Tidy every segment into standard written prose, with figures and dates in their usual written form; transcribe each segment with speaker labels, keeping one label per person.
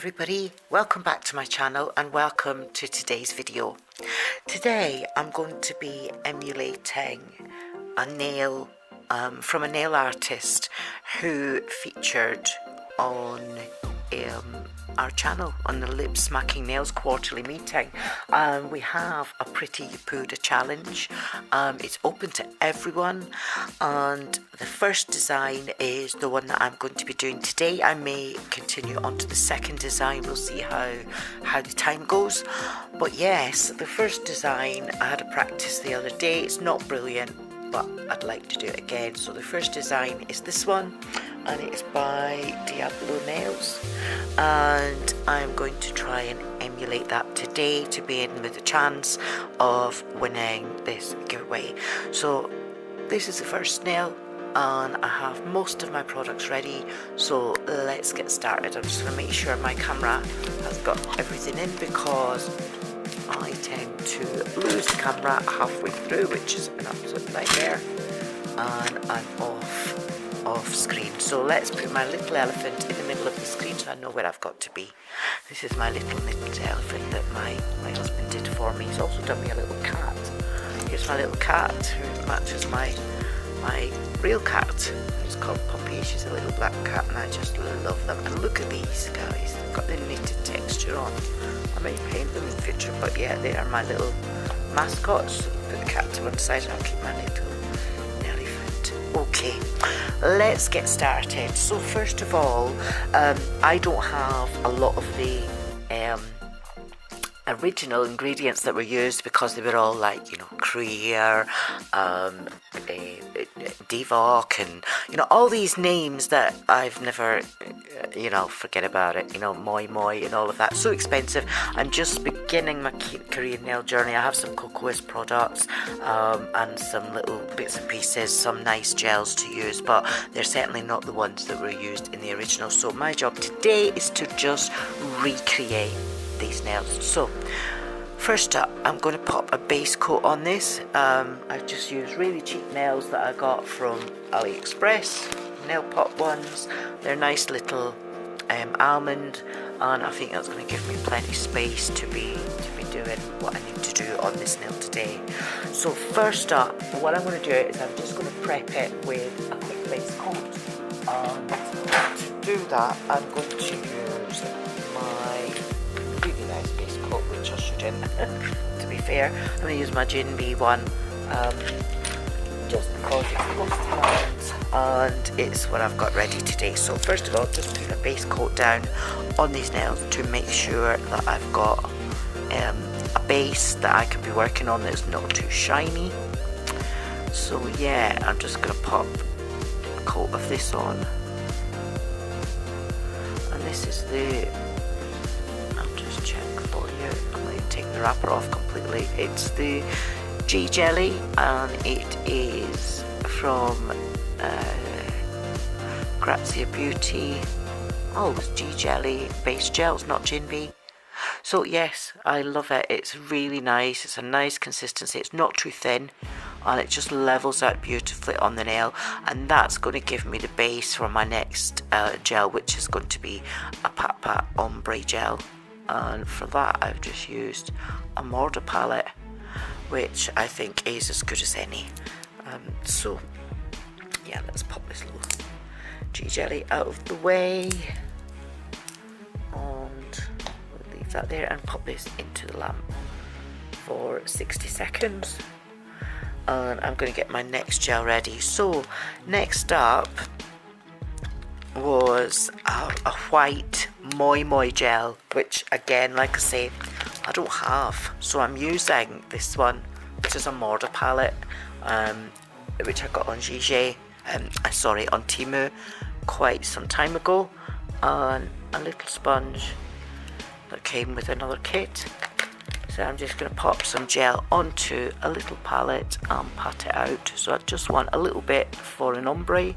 Speaker 1: everybody, welcome back to my channel and welcome to today's video. Today I'm going to be emulating a nail from a nail artist who featured on our channel on the Lip Smacking Nails quarterly meeting. We have a Pretty Yapuda challenge. It's open to everyone, and the first design is the one that I'm going to be doing today. I may continue on to the second design. We'll see how the time goes. But yes, the first design I had a practice the other day. It's not brilliant, but I'd like to do it again. So the first design is this one, and it's by Diablo Nails, and I'm going to try and emulate that today to be in with a chance of winning this giveaway. So this is the first nail, and I have most of my products ready, so let's get started. I'm just going to make sure my camera has got everything in, because I tend to lose the camera halfway through, which is an absolute nightmare, and I'm off screen. So let's put my little elephant in the middle of the screen so I know where I've got to be. This is my little elephant that my husband did for me. He's also done me a little cat. Here's my little cat who matches my real cat. It's called Poppy. She's a little black cat, and I just love them. And look at these guys, they've got the knitted texture on. I may paint them in the future, but yeah, they are my little mascots. Put the cat to one side and I'll keep my little elephant. Okay, let's get started. So first of all, I don't have a lot of the original ingredients that were used, because they were all like, you know, Kriya, Devok, and all these names that I've never, forget about it, Moi Moi and all of that. So expensive. I'm just beginning my Korean nail journey. I have some cocoas products and some little bits and pieces, some nice gels to use, but they're certainly not the ones that were used in the original. So my job today is to just recreate these nails. So first up, I'm going to pop a base coat on this. I've just used really cheap nails that I got from AliExpress, nail pot ones. They're nice little almond, and I think that's going to give me plenty space to be doing what I need to do on this nail today. So first up, what I'm going to do is I'm just going to prep it with a quick base coat. To do that, I'm going to use my really nice base coat, which I shouldn't, to be fair. I'm going to use my Jinbei one, just because it's close to hands and it's what I've got ready today. So first of all, just put a base coat down on these nails to make sure that I've got a base that I can be working on that's not too shiny. So yeah, I'm just going to pop a coat of this on, and this is I'll just check for you. I'm going to take the wrapper off completely. It's the G Jelly, and it is from Grazia Beauty. Oh, it's G Jelly base gels, not Jinbei. So yes, I love it. It's really nice. It's a nice consistency. It's not too thin, and it just levels out beautifully on the nail, and that's going to give me the base for my next gel, which is going to be a Pat Pat Ombre gel. And for that, I've just used a Mortar palette, which I think is as good as any. So yeah, let's pop this little G Jelly out of the way, and we'll leave that there and pop this into the lamp for 60 seconds. And I'm going to get my next gel ready. So next up was a white Moi Moi gel, which again, like I say, I don't have. So I'm using this one, which is a Mortar palette, which I got on on Temu quite some time ago, and a little sponge that came with another kit. So I'm just going to pop some gel onto a little palette and pat it out. So I just want a little bit for an ombre.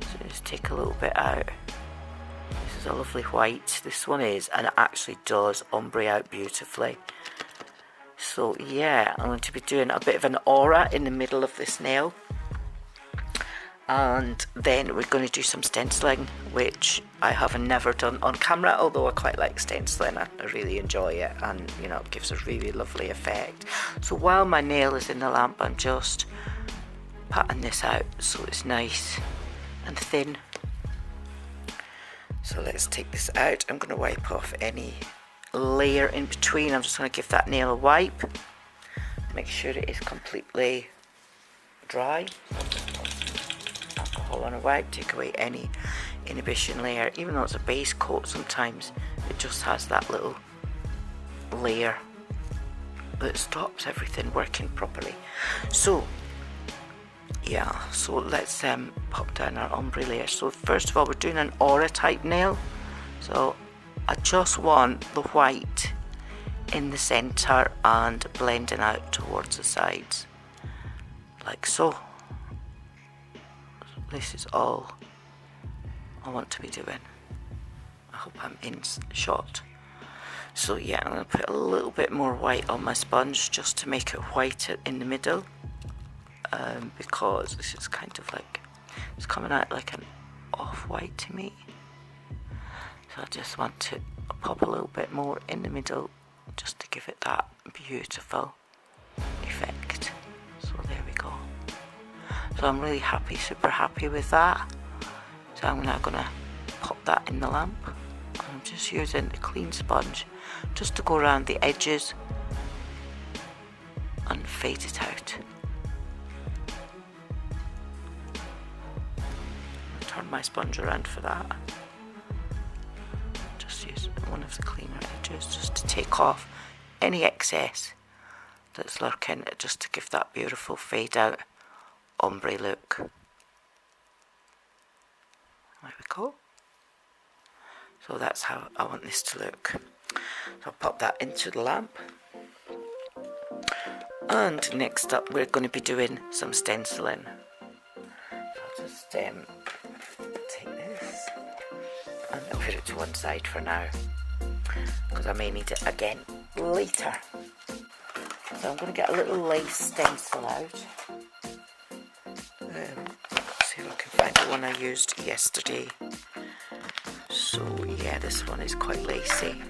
Speaker 1: So just take a little bit out. This is a lovely white, this one is, and it actually does ombre out beautifully. So yeah, I'm going to be doing a bit of an aura in the middle of this nail. and then we're going to do some stenciling, which I have never done on camera, although I quite like stenciling. I really enjoy it, and you know, it gives a really lovely effect. So while my nail is in the lamp, I'm just patting this out so it's nice and thin. So let's take this out. I'm going to wipe off any layer in between. I'm just going to give that nail a wipe, make sure it is completely dry. Alcohol on a wipe, take away any inhibition layer. Even though it's a base coat, sometimes it just has that little layer that stops everything working properly. So yeah, so let's pop down our ombre layer. So first of all, we're doing an aura type nail, so I just want the white in the center and blending out towards the sides like so. This is all I want to be doing. I hope I'm in shot. So yeah, I'm going to put a little bit more white on my sponge just to make it whiter in the middle, because this is kind of like, it's coming out like an off-white to me. So I just want to pop a little bit more in the middle just to give it that beautiful effect. So there we go. So I'm really happy, super happy with that. So I'm now going to pop that in the lamp. I'm just using a clean sponge just to go around the edges and fade it out. Turn my sponge around for that. Just use one of the cleaner edges just to take off any excess that's lurking, just to give that beautiful fade out ombre look. There we go. So that's how I want this to look. So I'll pop that into the lamp. And next up, we're going to be doing some stenciling. So I'll just take this and I'll put it to one side for now, because I may need it again later. So I'm going to get a little lace stencil out. See if I can find the one I used yesterday. So yeah, this one is quite lacy.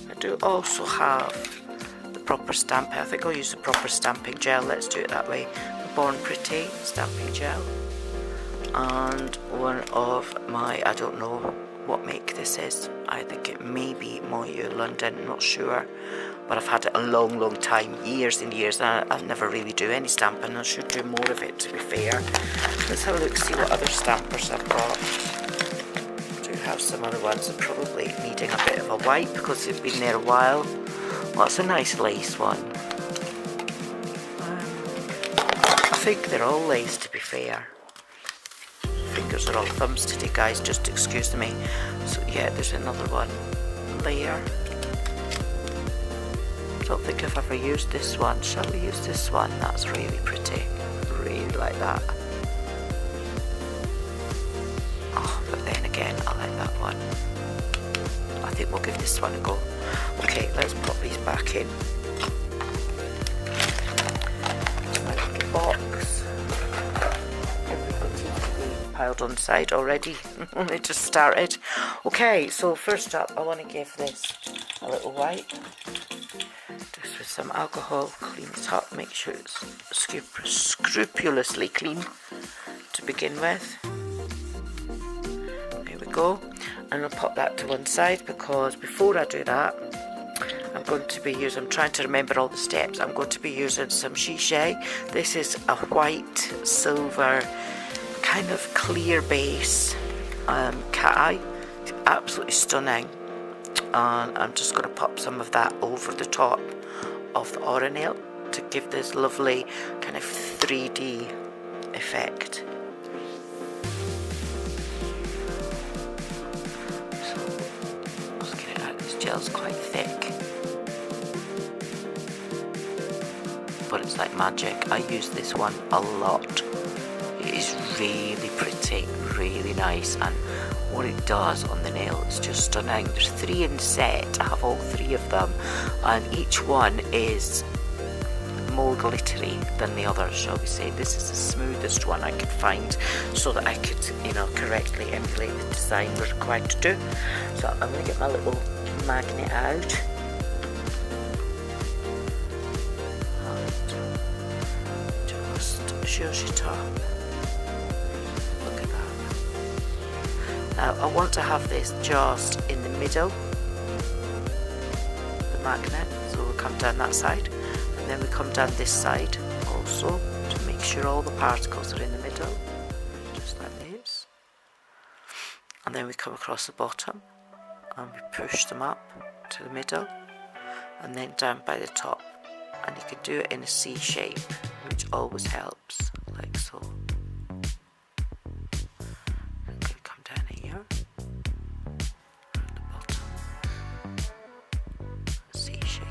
Speaker 1: I do also have the proper stamp. I think I'll use the proper stamping gel. Let's do it that way. The Born Pretty stamping gel. And one of my, I don't know what make this is. I think it may be Moyu London, not sure. But I've had it a long time, years and years, and I never really do any stamping. I should do more of it, to be fair. Let's have a look, see what other stampers I've got. I do have some other ones that probably needing a bit of a wipe because they've been there a while. Well, it's a nice lace one. I think they're all lace, to be fair. Fingers are all thumbs today, guys, just excuse me. So yeah, there's another one there. I don't think I've ever used this one. Shall we use this one? That's really pretty. Really like that. Oh, but then again, I like that one. I think we'll give this one a go. Okay, let's pop these back in. My little box. Everything's piled on the side already. It just started. Okay, so first up, I want to give this a little wipe. Just with some alcohol, clean it up, make sure it's scrupulously clean to begin with. There we go. And I'll pop that to one side, because before I do that, I'm trying to remember all the steps. I'm going to be using some chiche. This is a white, silver, kind of clear base cat eye. It's absolutely stunning. And I'm just going to pop some of that over the top of the aura nail to give this lovely kind of 3D effect. So let's get it out. This gel's quite thick, but it's like magic. I use this one a lot. It is really pretty, really nice, and what it does on the nail is just stunning. There's 3 in the set. I have all 3 of them, and each one is more glittery than the others, shall we say. This is the smoothest one I could find so that I could, you know, correctly emulate the design we're required to do. So I'm going to get my little magnet out. And just shows you top. Look at that. Now I want to have this just in the middle, the magnet, so we'll come down that side. And then we come down this side also to make sure all the particles are in the middle, just like this. And then we come across the bottom and we push them up to the middle and then down by the top. And you can do it in a C shape, which always helps, like so. And then come down here, the bottom, C shape.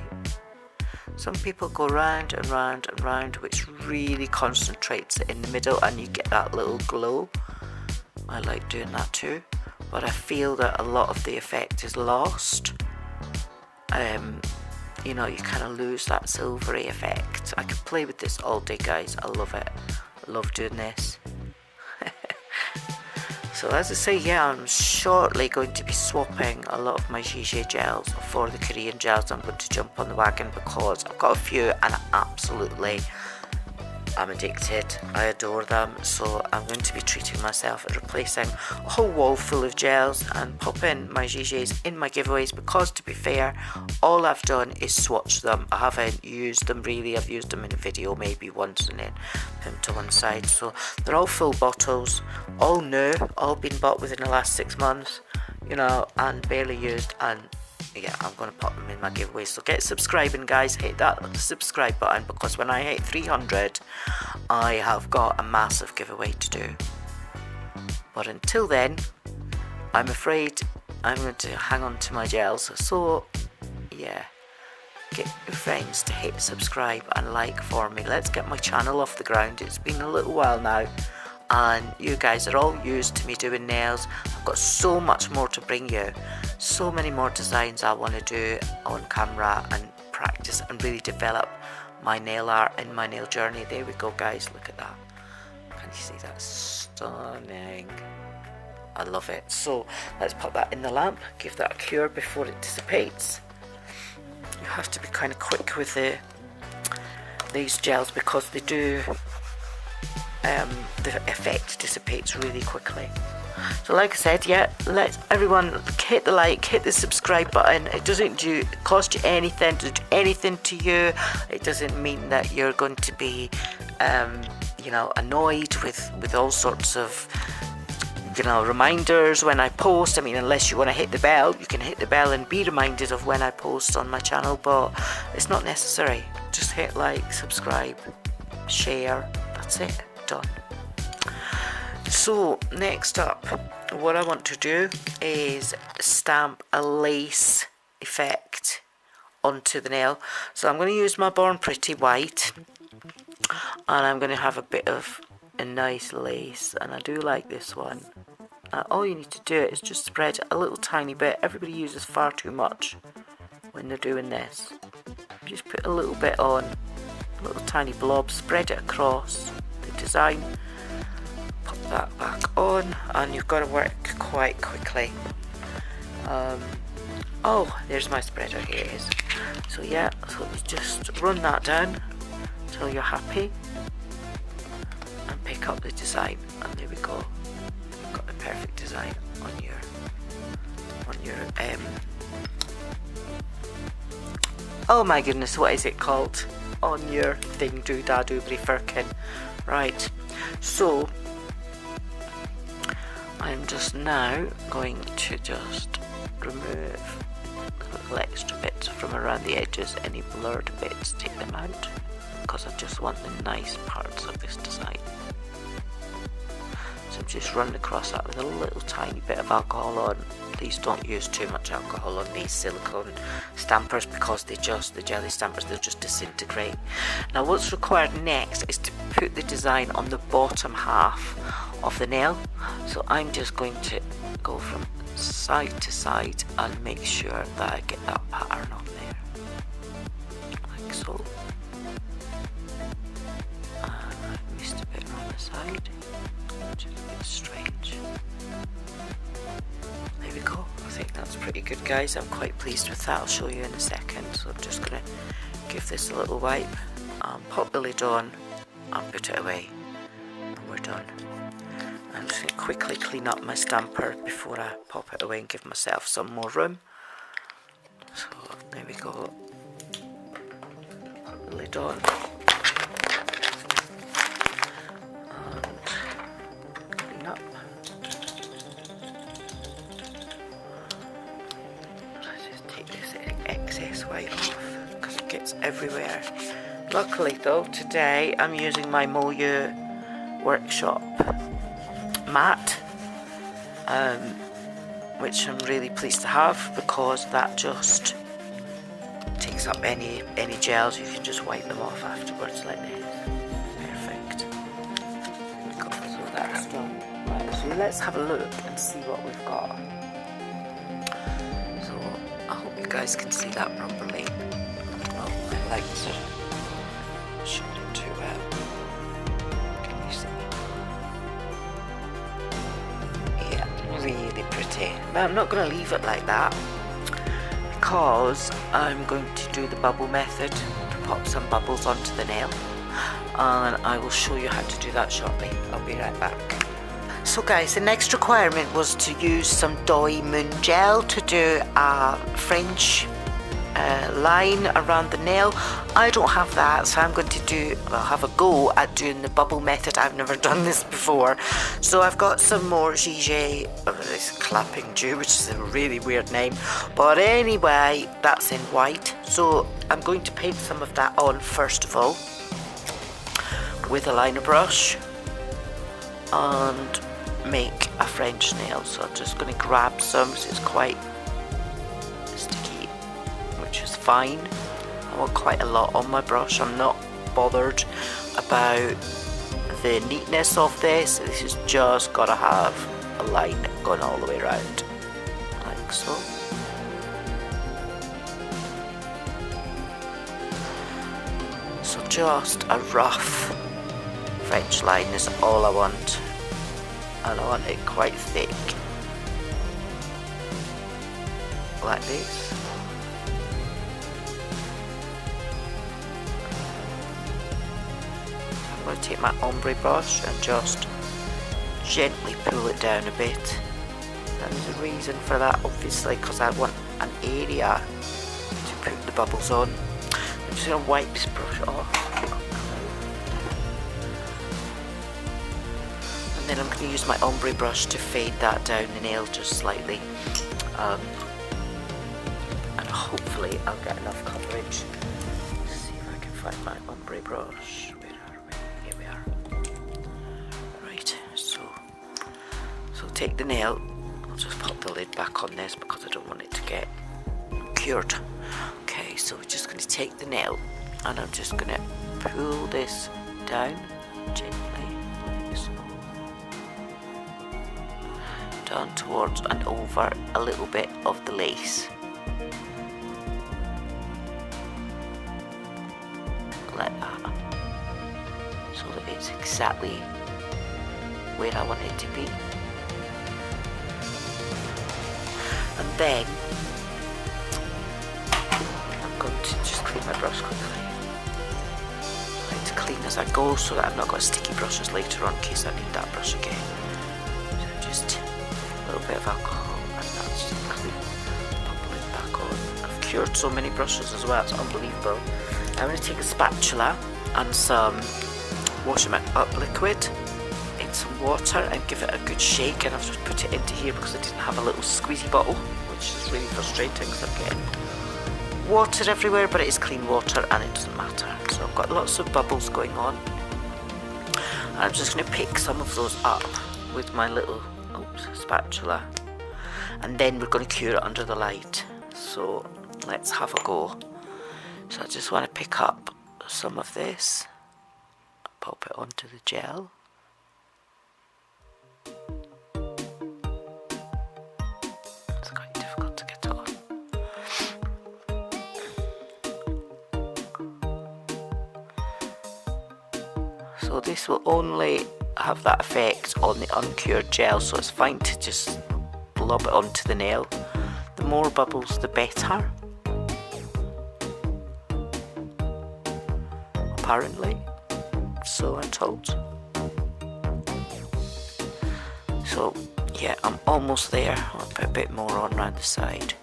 Speaker 1: Some people go round and round and round, which really concentrates it in the middle and you get that little glow. I like doing that too, but I feel that a lot of the effect is lost. You know, you kind of lose that silvery effect. I could play with this all day, guys. I love it. I love doing this. So as I say, yeah, I'm shortly going to be swapping a lot of my Gigi gels for the Korean gels. I'm going to jump on the wagon because I've got a few and I'm addicted. I adore them, so I'm going to be treating myself and replacing a whole wall full of gels and popping my Gigi's in my giveaways, because to be fair, all I've done is swatch them. I haven't used them really. I've used them in a video maybe once and then put them to one side. So they're all full bottles, all new, all been bought within the last 6 months, you know, and barely used. And yeah, I'm going to pop them in my giveaway. So get subscribing, guys. Hit that subscribe button, because when I hit 300 I have got a massive giveaway to do. But until then, I'm afraid I'm going to hang on to my gels. So yeah, get your friends to hit subscribe and like for me. Let's get my channel off the ground. It's been a little while now and you guys are all used to me doing nails. I've got so much more to bring you, so many more designs I want to do on camera and practice and really develop my nail art and my nail journey. There we go, guys, look at that. Can you see that? Stunning. I love it. So let's put that in the lamp, give that a cure before it dissipates. You have to be kind of quick with these gels because they do the effect dissipates really quickly. So like I said, yeah, let everyone hit the like, hit the subscribe button. It doesn't cost you anything, doesn't do anything to you. It doesn't mean that you're going to be you know, annoyed with all sorts of, you know, reminders when I post. I mean, unless you want to hit the bell, you can hit the bell and be reminded of when I post on my channel, but it's not necessary. Just hit like, subscribe, share, that's it, done. So next up, what I want to do is stamp a lace effect onto the nail. So I'm going to use my Born Pretty white and I'm going to have a bit of a nice lace, and I do like this one. All you need to do is just spread a little tiny bit. Everybody uses far too much when they're doing this. Just put a little bit on, a little tiny blob, spread it across the design, pop that back on, and you've got to work quite quickly. Oh, there's my spreader, here it is. So yeah, so just run that down until you're happy and pick up the design, and there we go. You've got the perfect design on your oh my goodness, what is it called? On your thing, doobly firkin. Right, so I'm just now going to just remove little extra bits from around the edges, any blurred bits, take them out, because I just want the nice parts of this design. So I'm just running across that with a little tiny bit of alcohol on. Please don't use too much alcohol on these silicone stampers, because the jelly stampers, they'll just disintegrate. Now what's required next is to put the design on the bottom half of the nail. So I'm just going to go from side to side and make sure that I get that pattern on there, like so. side, which is a bit strange. There we go. I think that's pretty good, guys. I'm quite pleased with that. I'll show you in a second. So I'm just going to give this a little wipe, pop the lid on and put it away, and we're done. I'm just going to quickly clean up my stamper before I pop it away and give myself some more room. So there we go. Put the lid on. And clean up. Let's just take this excess white off because it gets everywhere. Luckily though, today I'm using my Moyu Workshop mat, which I'm really pleased to have because that just takes up any gels. You can just wipe them off afterwards like this. Perfect. So that's done. Right, so let's have a look and see what we've got. So I hope you guys can see that properly. Oh, my lights are shining too well. Can you see? Really pretty. But I'm not going to leave it like that because I'm going to do the bubble method to pop some bubbles onto the nail, and I will show you how to do that shortly. I'll be right back. So guys, the next requirement was to use some Doi Moon gel to do a French line around the nail. I don't have that, so I'm going to have a go at doing the bubble method. I've never done this before, so I've got some more Gigi, this clapping dew, which is a really weird name, but anyway, that's in white. So I'm going to paint some of that on first of all with a liner brush and make a French nail. So I'm just going to grab some, so it's quite sticky, which is fine. I want quite a lot on my brush. I'm not bothered about the neatness of this. This has just got to have a line going all the way around, like so. So just a rough French line is all I want, and I want it quite thick, like this. I'm going to take my ombre brush and just gently pull it down a bit. There's a reason for that, obviously, because I want an area to put the bubbles on. I'm just going to wipe this brush off. And then I'm going to use my ombre brush to fade that down the nail just slightly. And hopefully I'll get enough coverage. Let's see if I can find my ombre brush. Where are we? Here we are. Right, so take the nail. I'll just pop the lid back on this because I don't want it to get cured. Okay, so we're just going to take the nail and I'm just going to pull this down gently, like so. Down towards and over a little bit of the lace. Like that. So that it's exactly where I want it to be. And then I'm going to just clean my brush quickly. I like to clean as I go so that I've not got sticky brushes later on in case I need that brush again. So just a little bit of alcohol and that's just clean. Pop the lid back on. I've cured so many brushes as well, it's unbelievable. I'm going to take a spatula and some Wash 'Em Up liquid in some water and give it a good shake, and I've just put it into here because I didn't have a little squeezy bottle, which is really frustrating because I'm getting water everywhere, but it is clean water and it doesn't matter. So I've got lots of bubbles going on and I'm just going to pick some of those up with my little spatula, and then we're going to cure it under the light. So let's have a go. So I just want to pick up some of this, pop it onto the gel. It's quite difficult to get it on. So this will only have that effect on the uncured gel, so it's fine to just blob it onto the nail. The more bubbles the better, apparently, so I'm told. So yeah, I'm almost there. I'll put a bit more on around the side.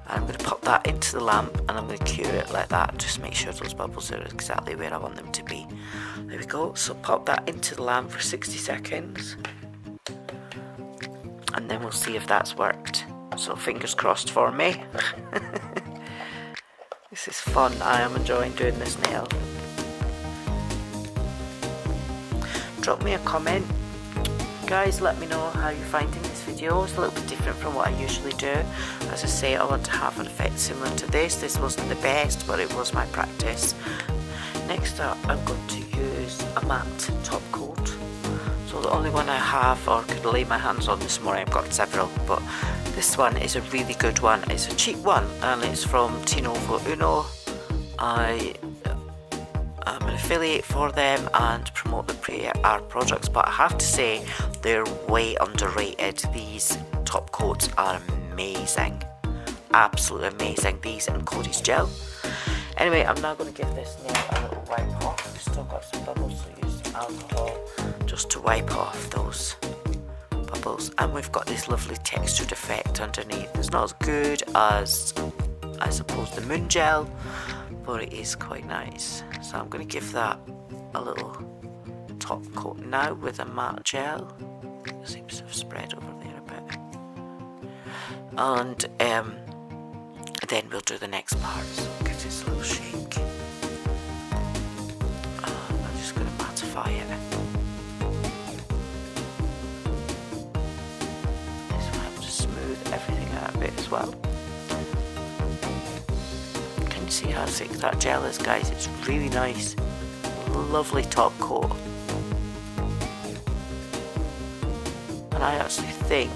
Speaker 1: I'm going to pop that into the lamp and I'm going to cure it like that. Just make sure those bubbles are exactly where I want them to be. There we go. So pop that into the lamp for 60 seconds. And then we'll see if that's worked. So fingers crossed for me. This is fun. I am enjoying doing this nail. Drop me a comment. Guys, let me know how you're finding this video. It's a little bit different from what I usually do. As I say, I want to have an effect similar to this. This wasn't the best, but it was my practice. Next up, I'm going to use a matte top coat. So the only one I have or could lay my hands on this morning, I've got several, but this one is a really good one. It's a cheap one and it's from Tinovo Uno. I am an affiliate for them and promote the pre-art products, but I have to say they're way underrated. These top coats are amazing, absolutely amazing, these and Cody's gel. Anyway, I'm now going to give this nail a little wipe off. We've still got some bubbles, so use some alcohol just to wipe off those bubbles. And we've got this lovely textured effect underneath. It's not as good as, I suppose, the moon gel, but it is quite nice. So I'm going to give that a little top coat now with a matte gel. It seems to have spread over there a bit. And then we'll do the next part. So give this a little shake. I'm just going to mattify it. This will help to smooth everything out a bit as well. Can you see how thick that gel is, guys? It's really nice. Lovely top coat. And I actually think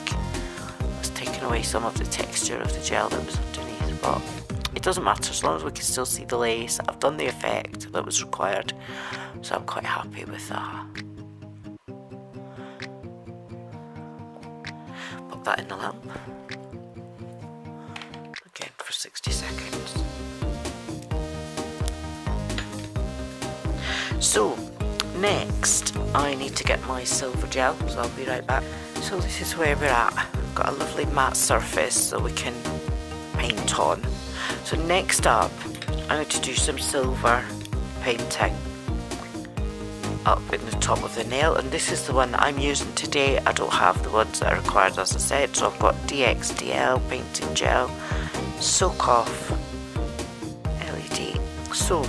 Speaker 1: it's taken away some of the texture of the gel that was underneath, but it doesn't matter as long as we can still see the lace. I've done the effect that was required, so I'm quite happy with that. Put that in the lamp again for 60 seconds. So next I need to get my silver gel, so I'll be right back. So this is where we're at. We've got a lovely matte surface so we can paint on. So next up I'm going to do some silver painting up in the top of the nail, and this is the one that I'm using today. I don't have the ones that are required, as I said, so I've got DXDL painting gel, Soak Off LED. So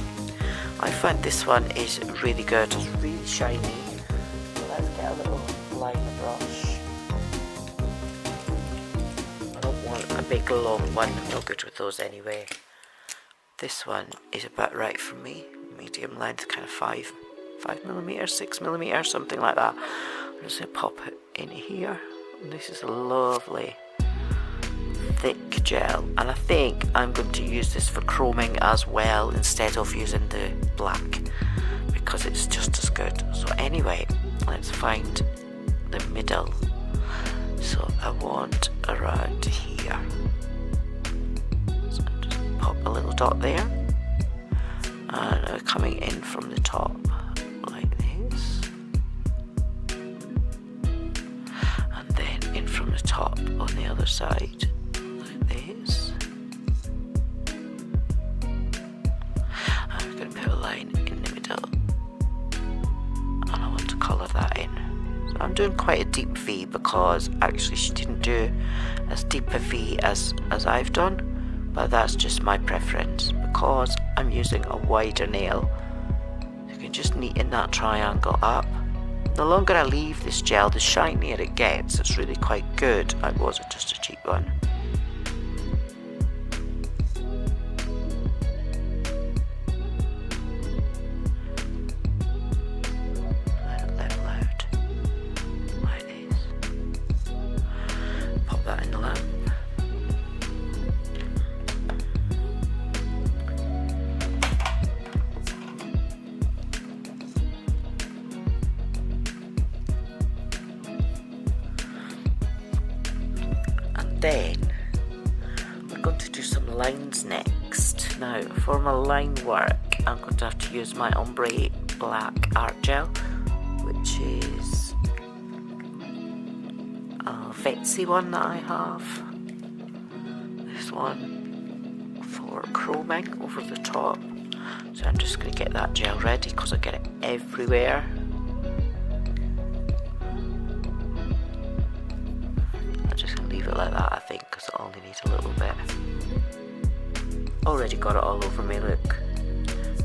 Speaker 1: I find this one is really good. It's really shiny. So let's get a little liner brush. I don't want a big long one, I'm not good with those anyway. This one is about right for me. Medium length, kind of 5mm, 6mm, something like that. I'm just going to pop it in here. And this is a lovely thick gel, and I think I'm going to use this for chroming as well instead of using the black, because it's just as good. So anyway, let's find the middle. So I want around here, so just pop a little dot there, and coming in from the top like this, and then in from the top on the other side like this. I'm going to put a line in the middle, and I want to colour that in. So I'm doing quite a deep V, because actually she didn't do as deep a V as I've done, but that's just my preference because I'm using a wider nail. You can just neaten that triangle up. The longer I leave this gel, the shinier it gets. It's really quite good. It wasn't just a cheap one. Let it level out like this. Pop that in the lamp. then we're going to do some lines next. Now for my line work, I'm going to have to use my ombre black art gel, which is a Vetsy one that I have. This one for chroming over the top. So I'm just going to get that gel ready because I get it everywhere. I'm just going to leave it like that, I think, because it only needs a little bit. Already got it all over me, look.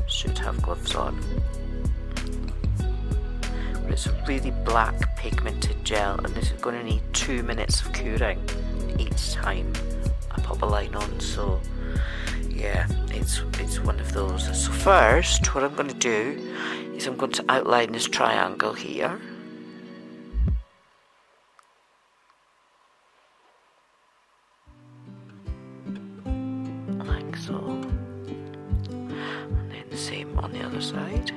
Speaker 1: Should have gloves on. But it's a really black pigmented gel, and this is going to need 2 minutes of curing each time I pop a line on, so yeah, it's one of those. So first, what I'm going to do is I'm going to outline this triangle here. Like so. And then the same on the other side.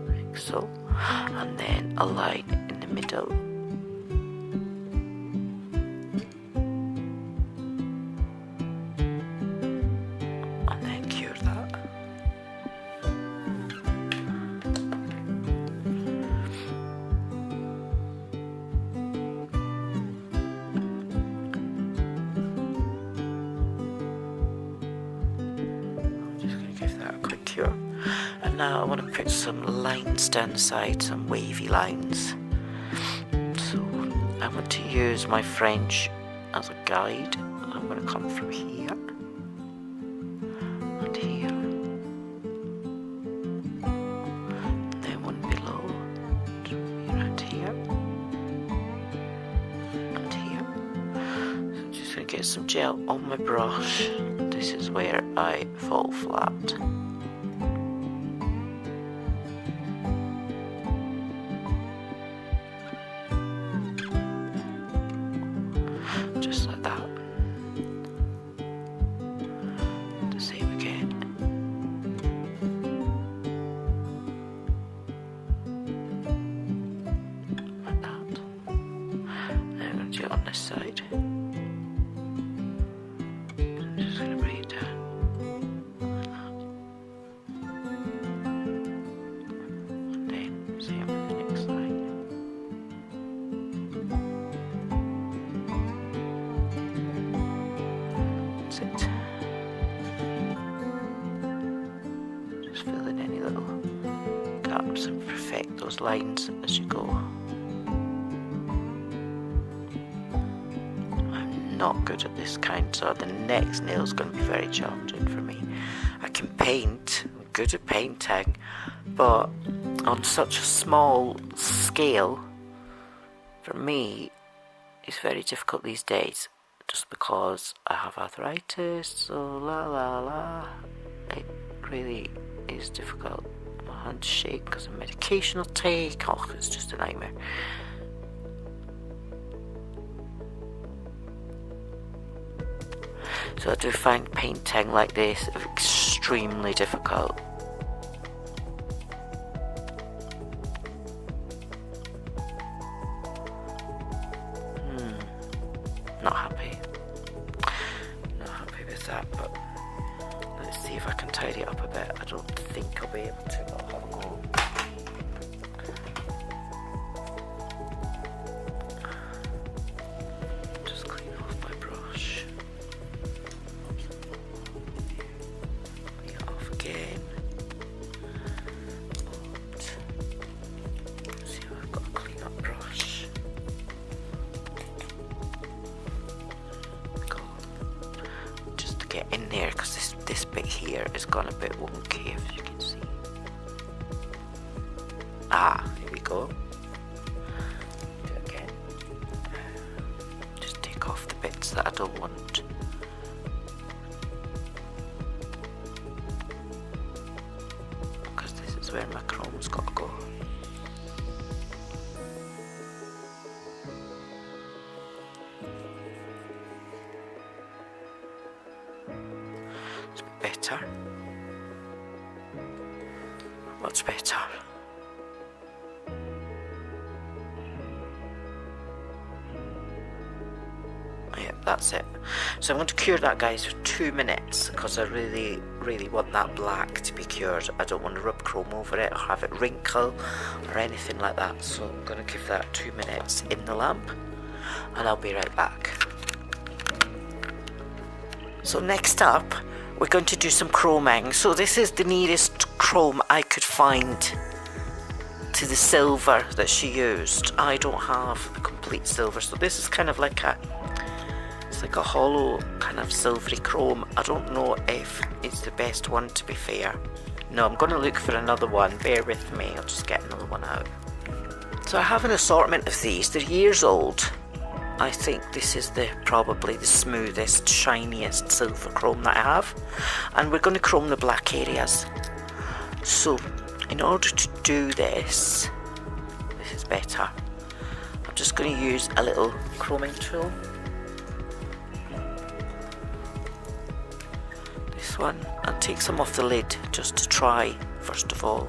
Speaker 1: Like so. And then a line in the middle. And now I want to put some lines down the side, some wavy lines. So I want to use my French as a guide. I'm going to come from here and here, and then one below, around here and here. So I'm just going to get some gel on my brush. This is where I fall flat. Just like that. The same again. Like that. Now I'm going to do it on this side. I'm just going to bring it down. Like that. And then same with the next side. It. Just fill in any little gaps and perfect those lines as you go. I'm not good at this kind, so the next nail is going to be very challenging for me. I can paint, I'm good at painting, but on such a small scale, for me, it's very difficult these days. Just because I have arthritis, so it really is difficult. My hands shake because of medication I'll take. Oh, it's just a nightmare. So I do find painting like this extremely difficult. Not happy. Not happy with that, but let's see if I can tidy it up a bit. I don't think I'll be able to, but I'll have a go. Just clean off my brush. Clean it off again. Let's see if I've got a clean up brush. Get in there because this bit here has gone a bit wonky, as you can see. Here we go. Do it again. Just take off the bits that I don't want. Because this is where my chrome's got to go. Better. Much better. that's it. So I'm going to cure that, guys, for 2 minutes because I really want that black to be cured. I don't want to rub chrome over it or have it wrinkle or anything like that. So I'm going to give that 2 minutes in the lamp and I'll be right back. So next up, we're going to do some chroming. So this is the nearest chrome I could find to the silver that she used. I don't have the complete silver, so this is kind of like it's like a hollow kind of silvery chrome. I don't know if it's the best one, to be fair. No, I'm going to look for another one. Bear with me, I'll just get another one out. So I have an assortment of these. They're years old. I think this is probably the smoothest, shiniest silver chrome that I have. And we're going to chrome the black areas. So in order to do this is better. I'm just going to use a little chroming tool. This one, and take some off the lid just to try first of all.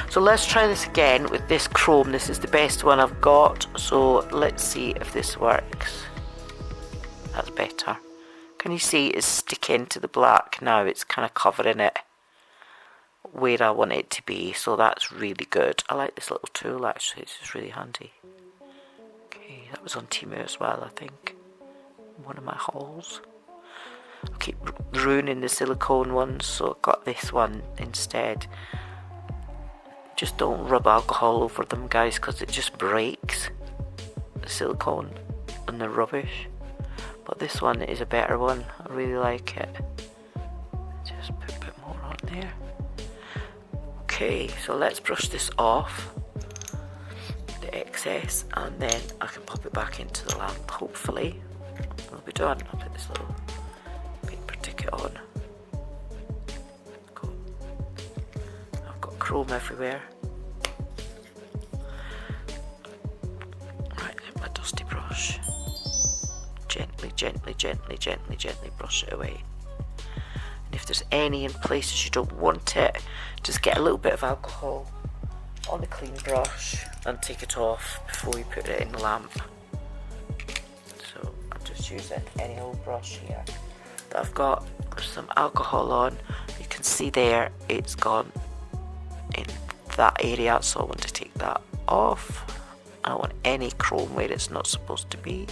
Speaker 1: So let's try this again with this chrome. This is the best one I've got, so let's see if this works. That's better. Can you see it's sticking to the black now? It's kind of covering it where I want it to be, so that's really good. I like this little tool actually, it's just really handy. Okay, that was on Temu as well, I think. One of my hauls. I keep ruining the silicone ones, so I got this one instead. Just don't rub alcohol over them, guys, because it just breaks the silicone and the rubbish. But this one is a better one. I really like it. Just put a bit more on there. Okay, so let's brush this off, the excess, and then I can pop it back into the lamp. Hopefully, we'll be done. I'll put this little paper ticket on. Cool. I've got chrome everywhere. Right, then my dusty brush. Gently brush it away. And if there's any in places you don't want it, just get a little bit of alcohol on a clean brush and take it off before you put it in the lamp. So I'm just using any old brush here that I've got some alcohol on. You can see there it's gone in that area, so I want to take that off. I don't want any chrome where it's not supposed to be.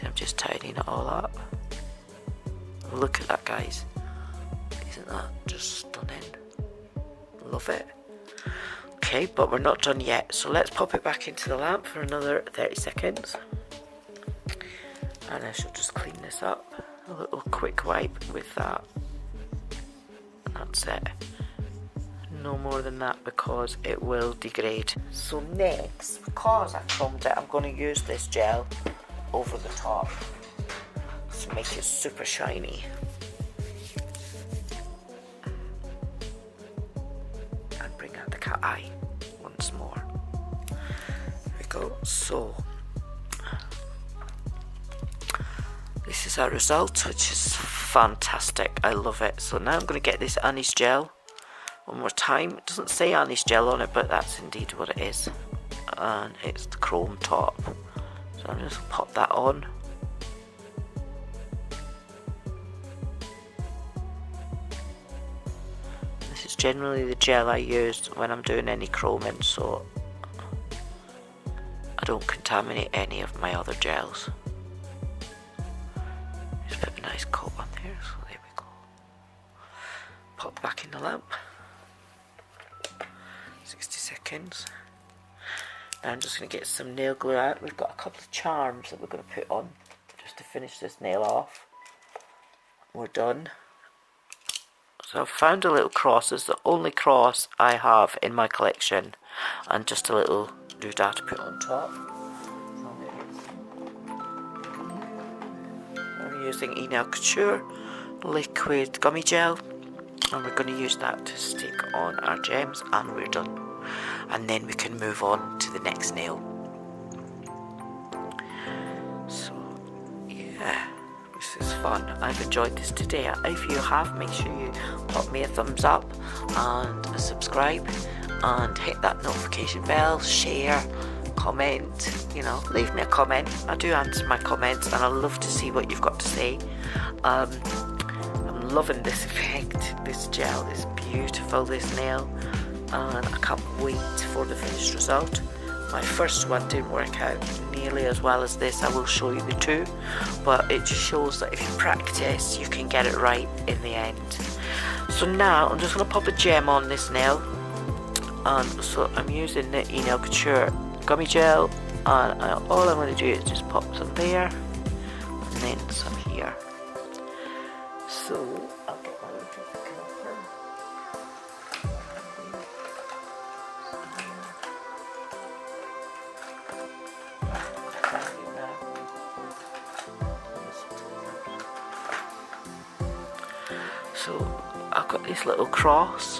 Speaker 1: I'm just tidying it all up. Look at that, guys. Isn't that just stunning? Love it. Okay, but we're not done yet, so let's pop it back into the lamp for another 30 seconds. And I shall just clean this up. A little quick wipe with that. And that's it. No more than that because it will degrade. So next, because I chromed it, I'm going to use this gel over the top to make it super shiny. And bring out the cat eye once more. There we go. So this is our result, which is fantastic. I love it. So now I'm going to get this anise gel one more time. It doesn't say anise gel on it, but that's indeed what it is. And it's the chrome top. So I'm just going to pop that on. This is generally the gel I use when I'm doing any chroming, so I don't contaminate any of my other gels. Just put a nice coat on there, so there we go. Pop back in the lamp. 60 seconds. Now I'm just going to get some nail glue out. We've got a couple of charms that we're going to put on just to finish this nail off. We're done. So I've found a little cross. It's the only cross I have in my collection, and just a little doodad to put on top. I'm using Enel Couture liquid gummy gel, and we're going to use that to stick on our gems, and we're done. And then we can move on to the next nail. So yeah, this is fun. I've enjoyed this today. If you have, make sure you pop me a thumbs up and a subscribe and hit that notification bell, share, comment, you know, leave me a comment. I do answer my comments and I love to see what you've got to say. I'm loving this effect. This gel is beautiful, this nail, and I can't wait for the finished result. My first one didn't work out nearly as well as this. I will show you the two, but it just shows that if you practice, you can get it right in the end. So now I'm just going to pop a gem on this nail, and so I'm using the Nail Couture gummy gel, and all I'm going to do is just pop some there and then some here. So I'll get my little caliper. So I've got this little cross,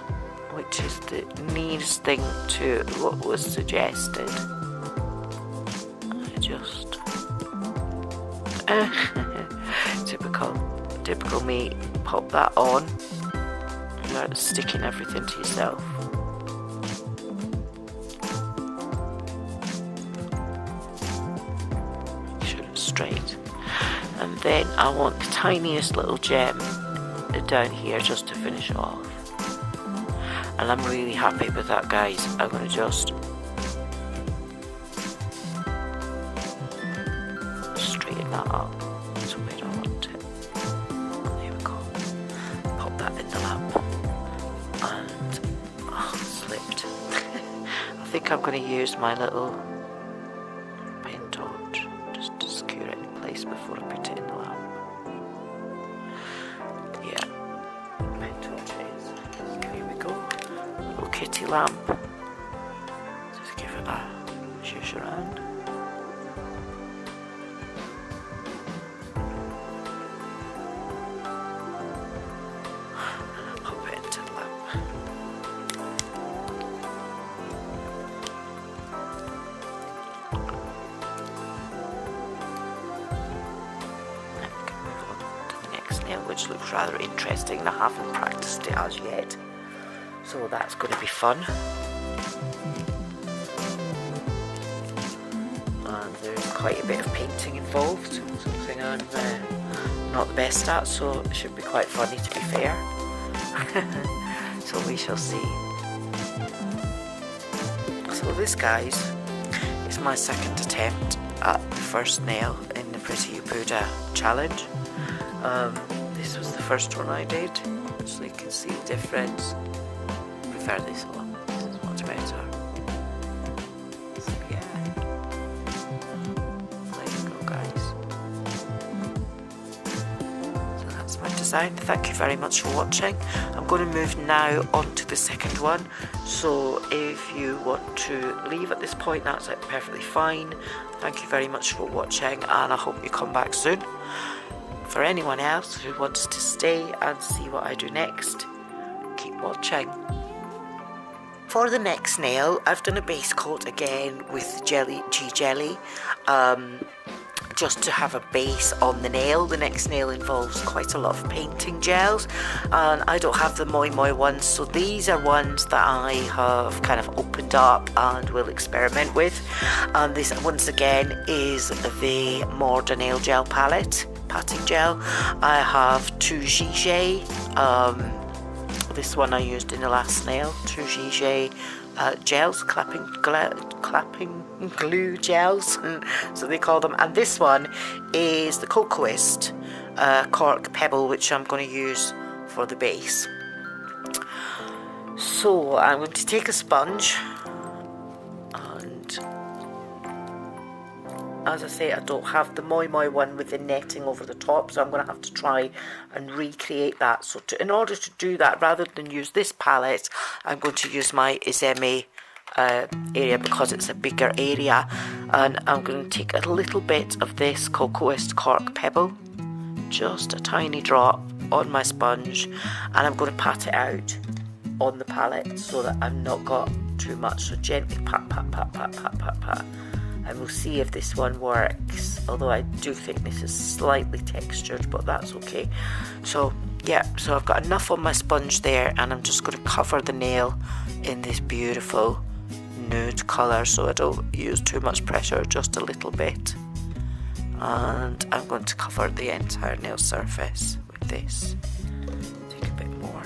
Speaker 1: which is the nearest thing to what was suggested. I just typical me, pop that on without sticking everything to yourself. Make sure it's straight, and then I want the tiniest little gem down here just to finish off. And I'm really happy with that, guys. I'm going to just straighten that up to where I want it. There we go. Pop that in the lamp. And it slipped. I think I'm going to use my little pen torch just to secure it in place before I put it in the lamp. Kitty lamp. Just give it a shush around. And pop it into the lamp. And we can move on to the next nail, which looks rather interesting, and I haven't practiced it as yet. So that's going to be fun. And there's quite a bit of painting involved, something I'm not the best at, so it should be quite funny, to be fair. So we shall see. So this, guys, is my second attempt at the first nail in the Pretty You Buddha challenge. This was the first one I did, so you can see the difference. This one. This is much better. So yeah. There you go, guys. So that's my design. Thank you very much for watching. I'm going to move now on to the second one. So if you want to leave at this point, that's perfectly fine. Thank you very much for watching, and I hope you come back soon. For anyone else who wants to stay and see what I do next, keep watching. For the next nail, I've done a base coat again with Jelly, just to have a base on the nail. The next nail involves quite a lot of painting gels, and I don't have the Moi Moi ones, so these are ones that I have kind of opened up and will experiment with. And this, once again, is the Morda Nail Gel palette, patting gel. I have two Gigé. This one I used in the last nail, two Gigé gels, clapping glue gels, so they call them. And this one is the Cocoist cork pebble, which I'm going to use for the base. So I'm going to take a sponge, and as I say, I don't have the Moi Moi one with the netting over the top, so I'm going to have to try and recreate that. So in order to do that, rather than use this palette, I'm going to use my Izemi area, because it's a bigger area, and I'm going to take a little bit of this Cocoist cork pebble, just a tiny drop on my sponge, and I'm going to pat it out on the palette so that I've not got too much. So gently pat, pat, pat, pat, pat, pat, pat. And we'll see if this one works, although I do think this is slightly textured, but that's okay. So yeah, so I've got enough on my sponge there, and I'm just going to cover the nail in this beautiful nude colour, so I don't use too much pressure, just a little bit. And I'm going to cover the entire nail surface with this. Take a bit more.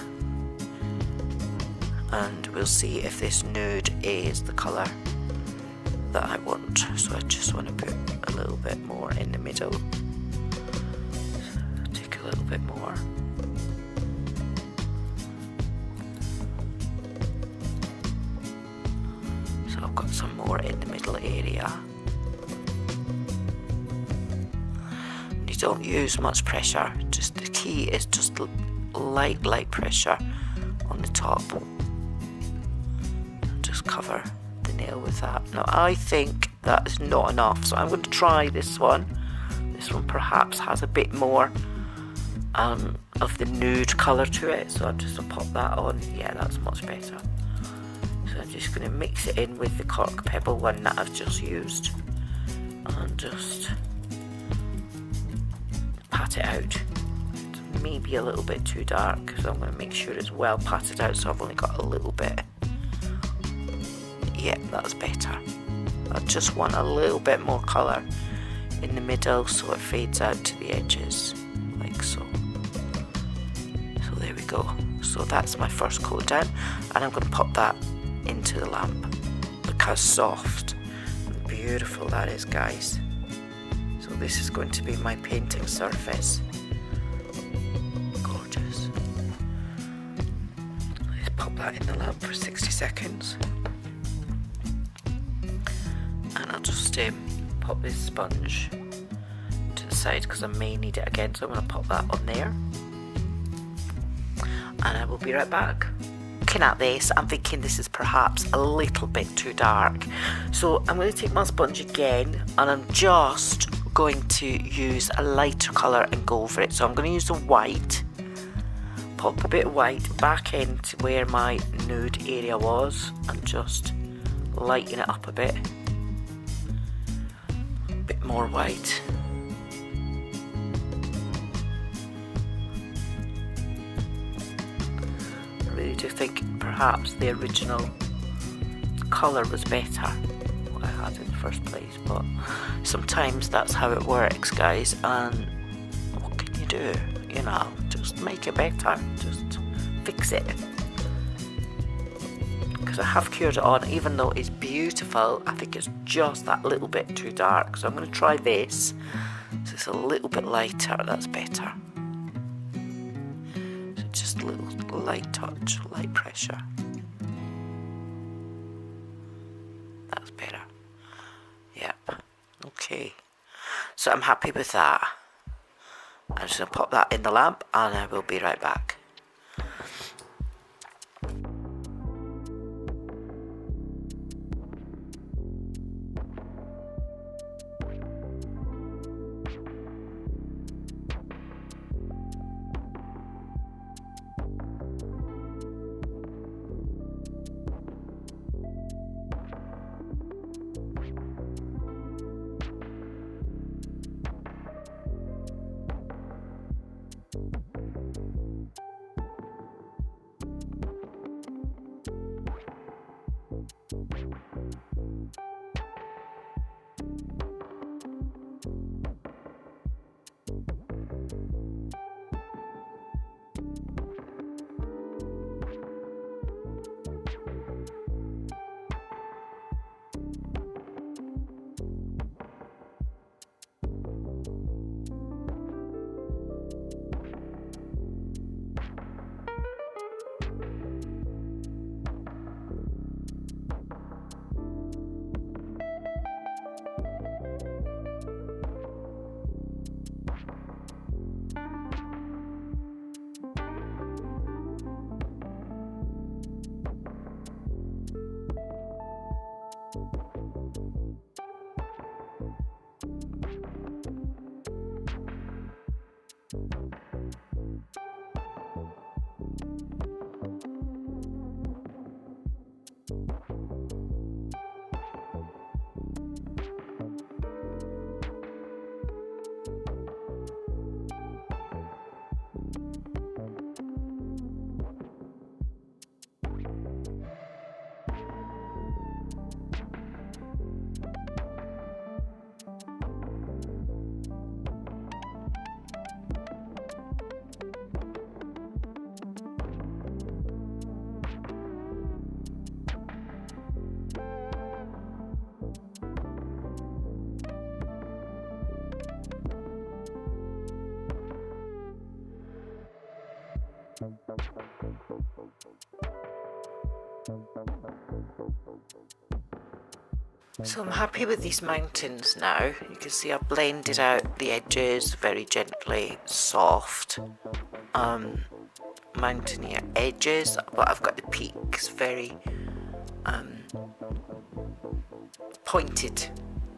Speaker 1: And we'll see if this nude is the colour that I want. So I just want to put a little bit more in the middle. Take a little bit more. So I've got some more in the middle area. You don't use much pressure, just the key is just light pressure on the top. Just cover the nail with that. Now I think that is not enough, so I'm going to try this one. This one perhaps has a bit more of the nude colour to it, so I'm just going to pop that on. Yeah, that's much better. So I'm just going to mix it in with the cork pebble one that I've just used and just pat it out. It's maybe a little bit too dark, so I'm going to make sure it's well patted out, so I've only got a little bit. Yeah, that's better. I just want a little bit more colour in the middle so it fades out to the edges, like so. So there we go. So that's my first coat down, and I'm going to pop that into the lamp. Look how soft and beautiful that is, guys. So this is going to be my painting surface. Gorgeous. Let's pop that in the lamp for 60 seconds. And I'll just pop this sponge to the side because I may need it again, so I'm going to pop that on there. And I will be right back. Looking at this, I'm thinking this is perhaps a little bit too dark. So I'm going to take my sponge again, and I'm just going to use a lighter colour and go over it. So I'm going to use the white, pop a bit of white back into where my nude area was, and just lighten it up a bit. Bit more white. I really do think perhaps the original colour was better, what I had in the first place, but sometimes that's how it works, guys, and what can you do? You know, just make it better, just fix it. Because I have cured it on, even though it's beautiful, I think it's just that little bit too dark. So I'm going to try this. So it's a little bit lighter, that's better. So just a little light touch, light pressure. That's better. Yep. Okay. So I'm happy with that. I'm just going to pop that in the lamp and I will be right back. So I'm happy with these mountains now. You can see I've blended out the edges very gently, soft, mountaineer edges, but I've got the peaks very pointed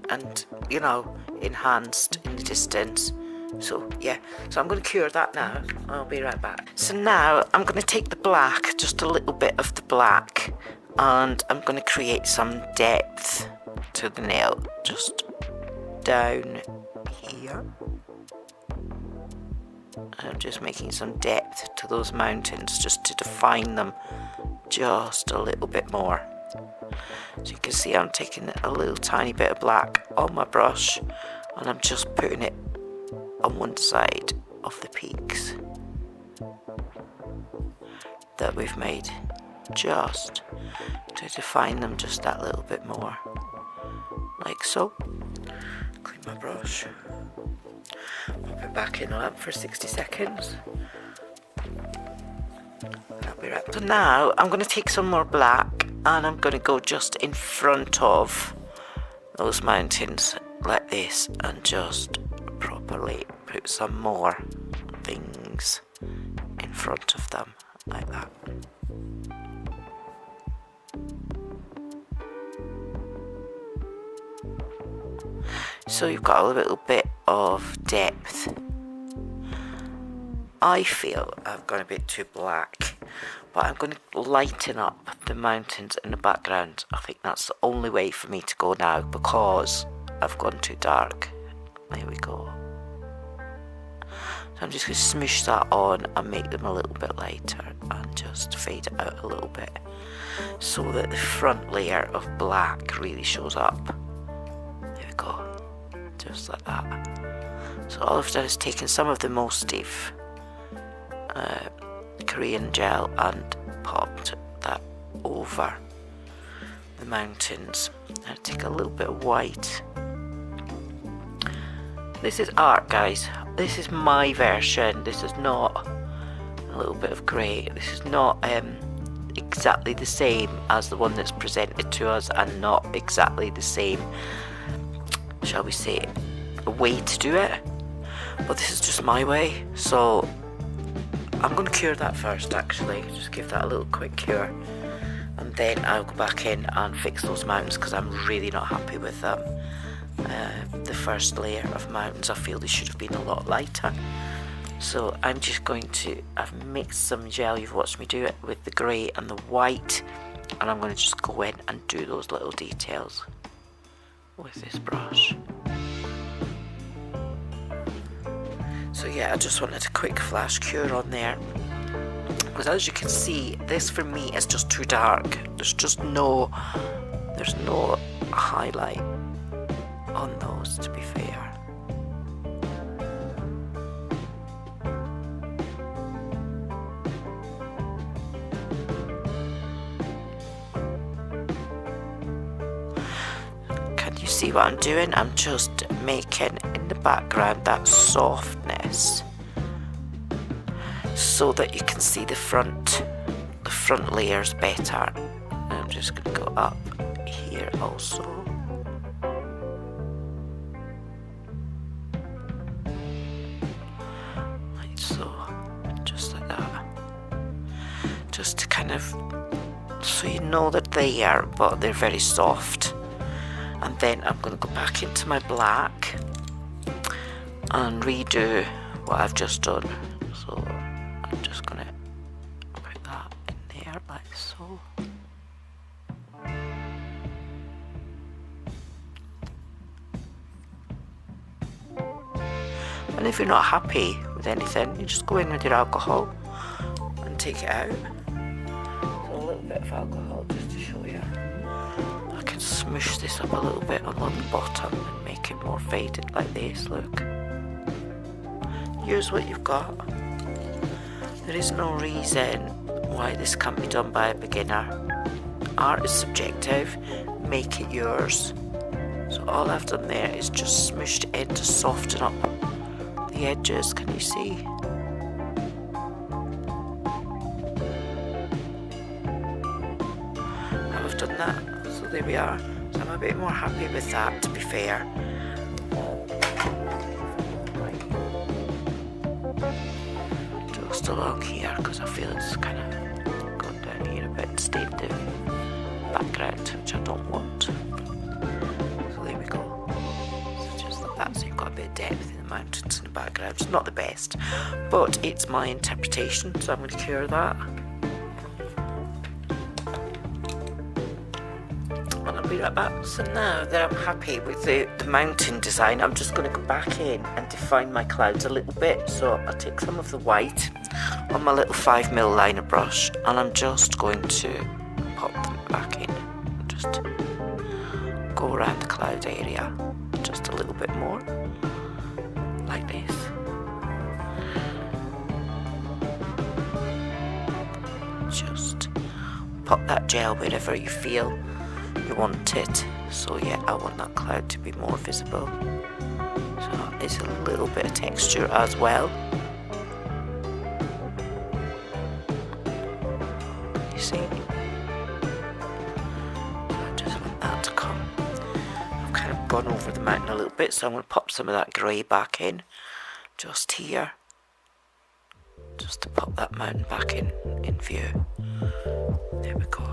Speaker 1: and, you know, enhanced in the distance. So yeah, so I'm going to cure that now. I'll be right back. So now I'm going to take the black, just a little bit of the black, and I'm going to create some depth to the nail, just down here. I'm just making some depth to those mountains just to define them just a little bit more. So you can see I'm taking a little tiny bit of black on my brush and I'm just putting it on one side of the peaks that we've made, just to define them just that little bit more, like so. Clean my brush, pop it back in the lamp for 60 seconds. I'll be right back. So now I'm going to take some more black and I'm going to go just in front of those mountains like this and just properly put some more things in front of them like that. So you've got a little bit of depth. I feel I've gone a bit too black, but I'm going to lighten up the mountains in the background. I think that's the only way for me to go now because I've gone too dark. There we go. So I'm just going to smoosh that on and make them a little bit lighter and just fade it out a little bit so that the front layer of black really shows up. There we go. Just like that. So all I've done is taken some of the Mostive Korean gel and popped that over the mountains. I'll take a little bit of white. This is art, guys. This is my version. This is not a little bit of grey. This is not exactly the same as the one that's presented to us, and not exactly the same, shall we say, way to do it. But this is just my way. So I'm going to cure that first, actually. Just give that a little quick cure. And then I'll go back in and fix those mountains because I'm really not happy with them. The first layer of mountains, I feel they should have been a lot lighter. So I'm just going to, I've mixed some gel, you've watched me do it, with the grey and the white. And I'm going to just go in and do those little details with this brush. So yeah, I just wanted a quick flash cure on there, because as you can see, this for me is just too dark. There's no highlight on those, to be fair. Can you see what I'm doing? I'm just making in the background that softness so that you can see the front layers better. I'm just going to go up here also. Like so, just like that. Just to kind of, so you know that they are, but they're very soft. And then I'm going to go back into my black and redo what I've just done. So I'm just going to put that in there like so. And if you're not happy with anything, you just go in with your alcohol and take it out. So a little bit of alcohol just to show you. I can smoosh this up a little bit along the bottom and make it more faded like this, look. Use what you've got. There is no reason why this can't be done by a beginner. Art is subjective, make it yours. So all I've done there is just smooshed it in to soften up the edges, can you see? done that. So there we are. So I'm a bit more happy with that, to be fair. Just along here, because I feel it's kind of gone down here a bit, stayed the background, which I don't want. So there we go. So just like that, so you've got a bit of depth in the mountains in the background. It's not the best, but it's my interpretation, so I'm going to cure that. And I'll be right back. So now that I'm happy with the mountain design, I'm just going to go back in and define my clouds a little bit. So I'll take some of the white on my little 5mm liner brush, and I'm just going to pop them back in. Just go around the cloud area just a little bit more, like this. Just pop that gel wherever you feel you want it. So yeah, I want that cloud to be more visible. So it's a little bit of texture as well. You see? So I just want that to come. I've kind of gone over the mountain a little bit, so I'm going to pop some of that grey back in, just here. Just to pop that mountain back in view. There we go.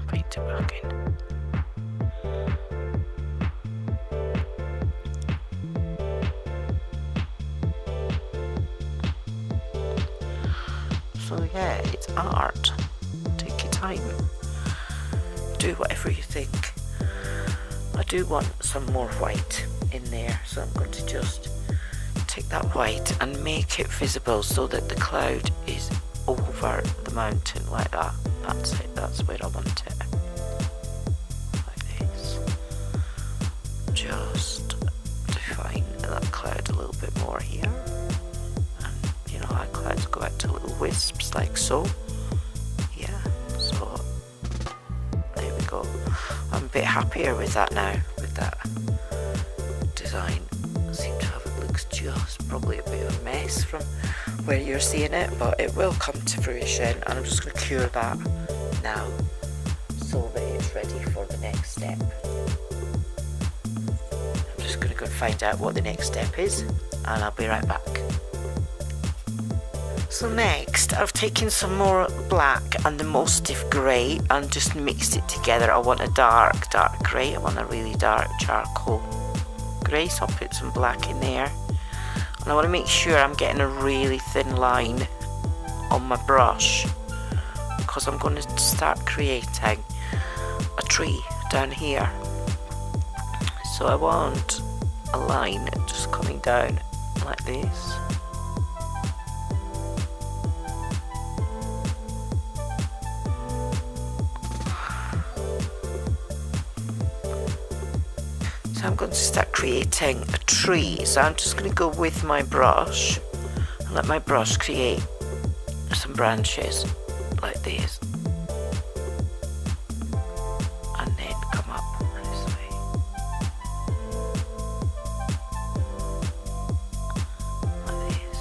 Speaker 1: Paint it back in. So yeah, it's art. Take your time. Do whatever you think. I do want some more white in there, so I'm going to just take that white and make it visible so that the cloud is over the mountain like that. That's it, that's where I want it. Like this. Just define that cloud a little bit more here. And you know how clouds go out to little wisps like so. Yeah, so there we go. I'm a bit happier with that now, with that design. I seem to have it looks just probably a bit of a mess from where you're seeing it, but it will come to fruition, and I'm just going to cure that now so that it's ready for the next step. I'm just going to go and find out what the next step is, and I'll be right back. So next, I've taken some more black and the most stiff grey and just mixed it together. I want a dark grey. I want a really dark charcoal grey, so I'll put some black in there. And I want to make sure I'm getting a really thin line on my brush, because I'm going to start creating a tree down here. So I want a line just coming down like this. So I'm going to start creating a tree. So I'm just going to go with my brush and let my brush create some branches like this. And then come up this way. Like this.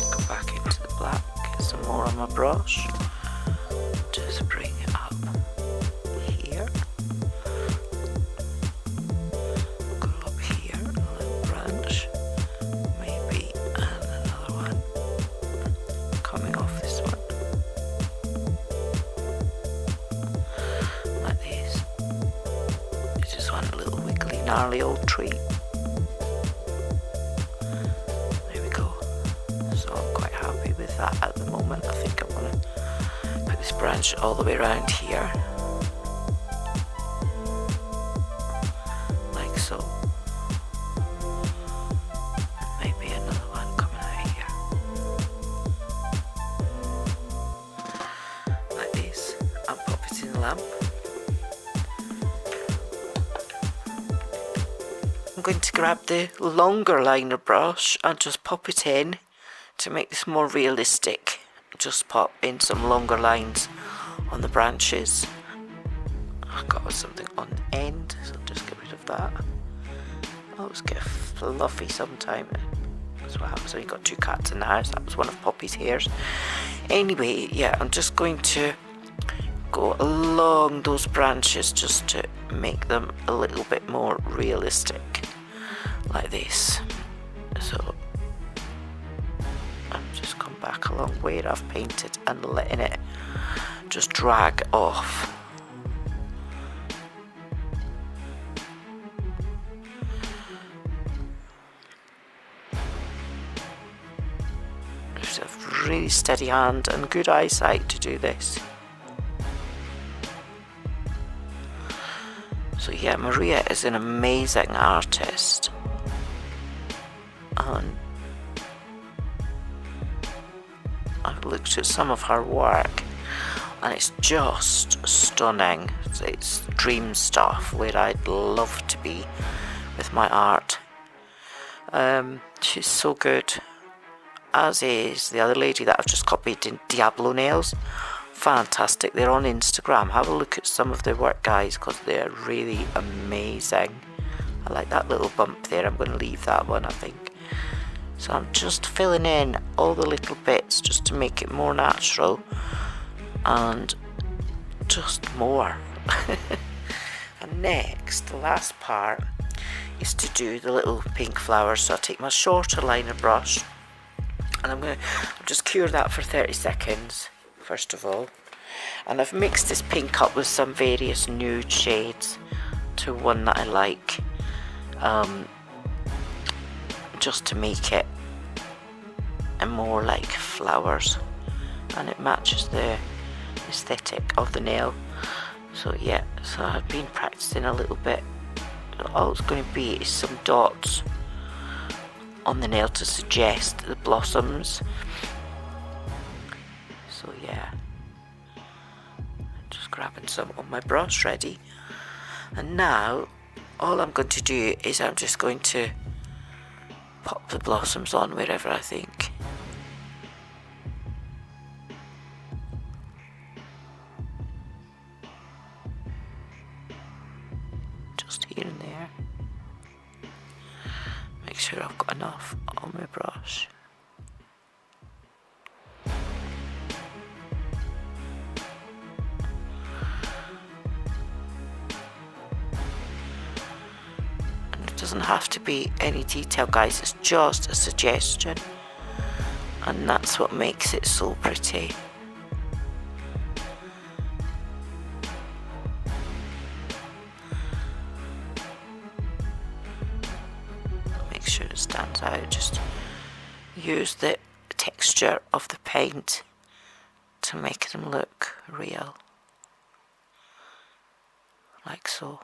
Speaker 1: Go back into the black, get some more on my brush. Just bring it up here. Gnarly old tree. There we go. So I'm quite happy with that at the moment. I think I'm going to put this branch all the way around here. Like so. Maybe another one coming out here. Like this. I'll pop it in the lamp. I'm going to grab the longer liner brush and just pop it in to make this more realistic. Just pop in some longer lines on the branches. I've got something on the end, so I'll just get rid of that. always get fluffy sometime. That's what happens when you've got two cats in the house. That was one of Poppy's hairs. Anyway, yeah, I'm just going to go along those branches just to make them a little bit more realistic, like this. So I'm just come back along where I've painted and letting it just drag off. Just a really steady hand and good eyesight to do this. So yeah, Maria is an amazing artist, and I've looked at some of her work and it's just stunning. It's dream stuff where I'd love to be with my art. She's so good, as is the other lady that I've just copied in Diablo Nails. Fantastic. They're on Instagram. Have a look at some of their work, guys, because they're really amazing. I like that little bump there. I'm going to leave that one, I think. So I'm just filling in all the little bits just to make it more natural and just more. And next, the last part is to do the little pink flowers. So I take my shorter liner brush and I'll just cure that for 30 seconds. First of all, and I've mixed this pink up with some various nude shades to one that I like, just to make it more like flowers, and it matches the aesthetic of the nail. So yeah, so I've been practicing a little bit. So all it's going to be is some dots on the nail to suggest the blossoms. So yeah, just grabbing some on my brush ready, and now all I'm going to do is I'm just going to pop the blossoms on wherever I think. Just here and there. Make sure I've got enough on my brush. Doesn't have to be any detail, guys, it's just a suggestion, and that's what makes it so pretty. Make sure it stands out. Just use the texture of the paint to make them look real, like so.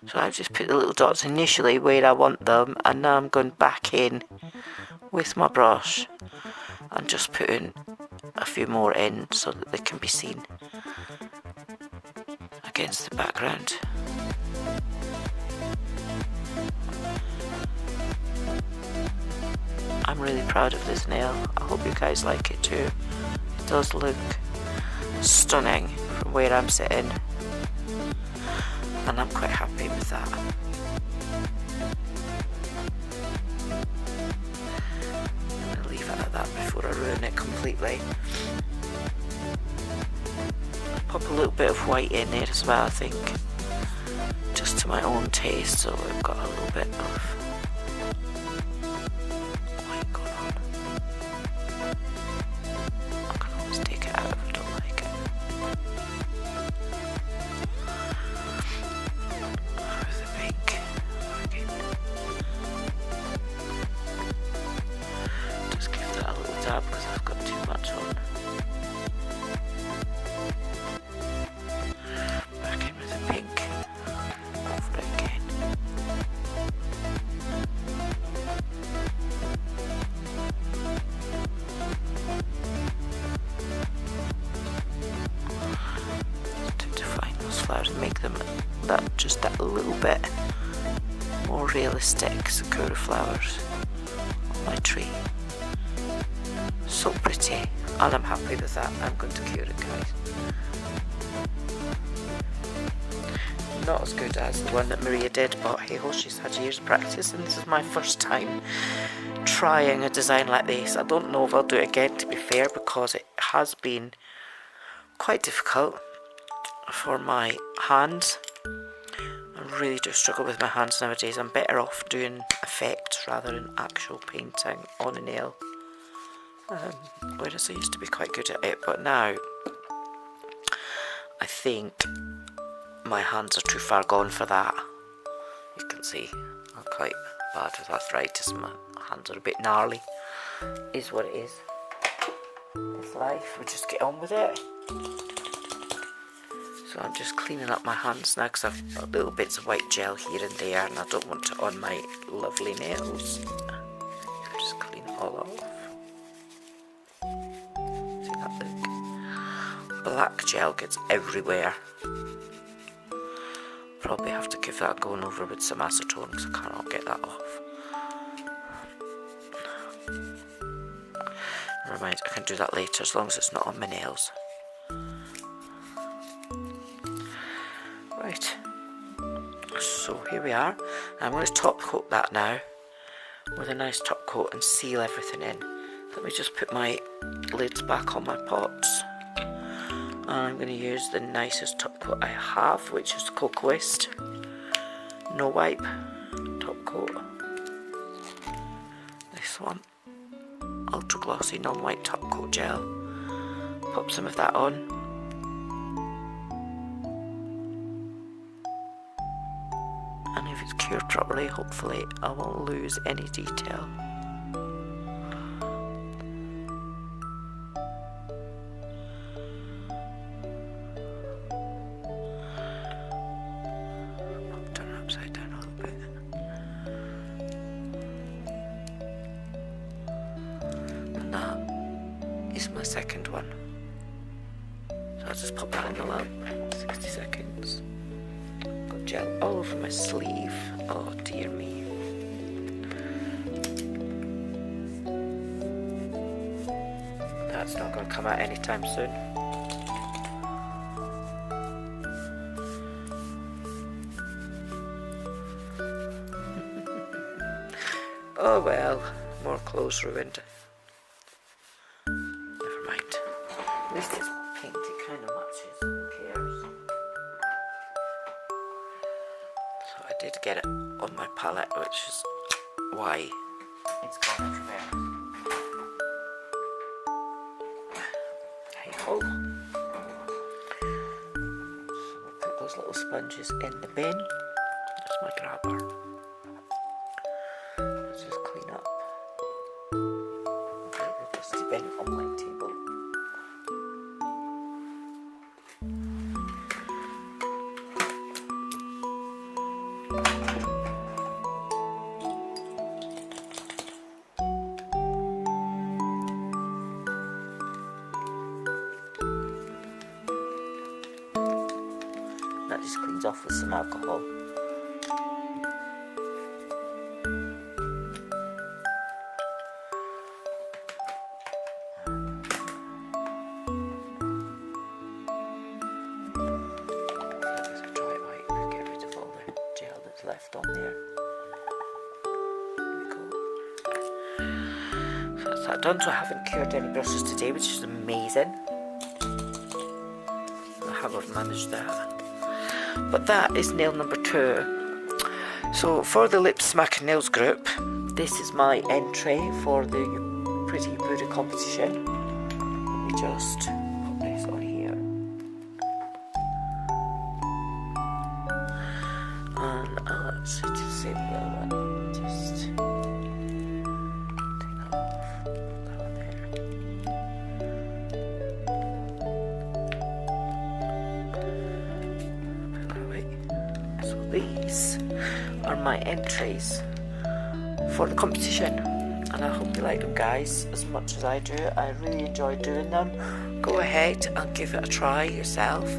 Speaker 1: So I've just put the little dots initially where I want them, and now I'm going back in with my brush and just putting a few more in so that they can be seen against the background. I'm really proud of this nail. I hope you guys like it too. It does look stunning from where I'm sitting, and I'm quite happy with that. I'm going to leave it at that before I ruin it completely. I'll pop a little bit of white in there as well, I think, just to my own taste, so we've got a little bit of white going on. I can always take it out if I don't like it. With the pink, just give that a little dab because I've got too much on. Back in with the pink, over it again. To define those flowers and make them just that little bit more realistic sakura flowers on my tree. So pretty, and I'm happy with that. I'm going to cure it, guys. not as good as the one that Maria did, but hey ho, she's had years of practice, and this is my first time trying a design like this. I don't know if I'll do it again, to be fair, because it has been quite difficult for my hands. I really do struggle with my hands nowadays. I'm better off doing effects rather than actual painting on a nail. Whereas I used to be quite good at it, but now I think my hands are too far gone for that. You can see I'm quite bad with arthritis. My hands are a bit gnarly, is what it is. It's life, we just get on with it. So I'm just cleaning up my hands now because I've got little bits of white gel here and there, and I don't want it on my lovely nails. Just clean it all off. See that look? Black gel gets everywhere. Probably have to give that going over with some acetone because I cannot get that off. Never mind, I can do that later as long as it's not on my nails. Right, so here we are. I'm going to top coat that now with a nice top coat and seal everything in. Let me just put my lids back on my pots. And I'm going to use the nicest top coat I have, which is Cocoist No Wipe top coat. This one, ultra glossy non-wipe top coat gel. Pop some of that on. And if it's cured properly, hopefully I won't lose any detail. Turn it upside down a little bit. And that is my second one. So I'll just pop that in the lamp. 60 seconds. Got gel all over my sleeve. Oh dear me. That's not going to come out anytime soon. Oh well, more clothes ruined. Never mind. At least it's pink, it kind of matches. Who cares? So I did get it on my palette, which is why it's gone everywhere. Hey ho. So we'll put those little sponges in the bin. That's my grabber. Let's just clean up. Put the dusty bin on my table. That just cleans off with some alcohol. Left on there. There we go. So that's that done. So I haven't cured any brushes today, which is amazing. I haven't managed that. But that is nail number 2. So for the Lip Smacking Nails group, this is my entry for the Pretty Buddha competition. Let me just put this on here. And let's see to save the other one. Just take that off. Put that one there. Put that away. So these are my entries for the competition, and I hope you like them, guys, as much as I do. I really enjoy doing them. Go ahead and give it a try yourself.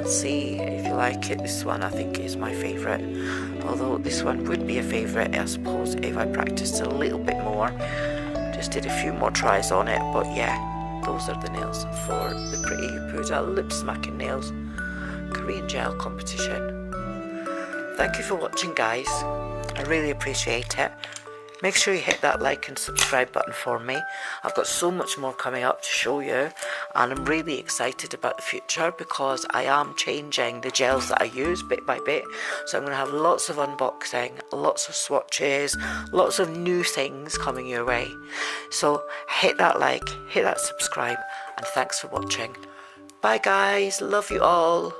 Speaker 1: See if you like it. This one I think is my favourite, although this one would be a favourite I suppose if I practiced a little bit more, just did a few more tries on it. But yeah, those are the nails for the Pretty Buddha Lip Smacking Nails Korean Gel competition. thank you for watching, guys. I really appreciate it. Make sure you hit that like and subscribe button for me. I've got so much more coming up to show you, and I'm really excited about the future because I am changing the gels that I use bit by bit. So I'm going to have lots of unboxing, lots of swatches, lots of new things coming your way. So hit that like, hit that subscribe, and thanks for watching. Bye guys, love you all.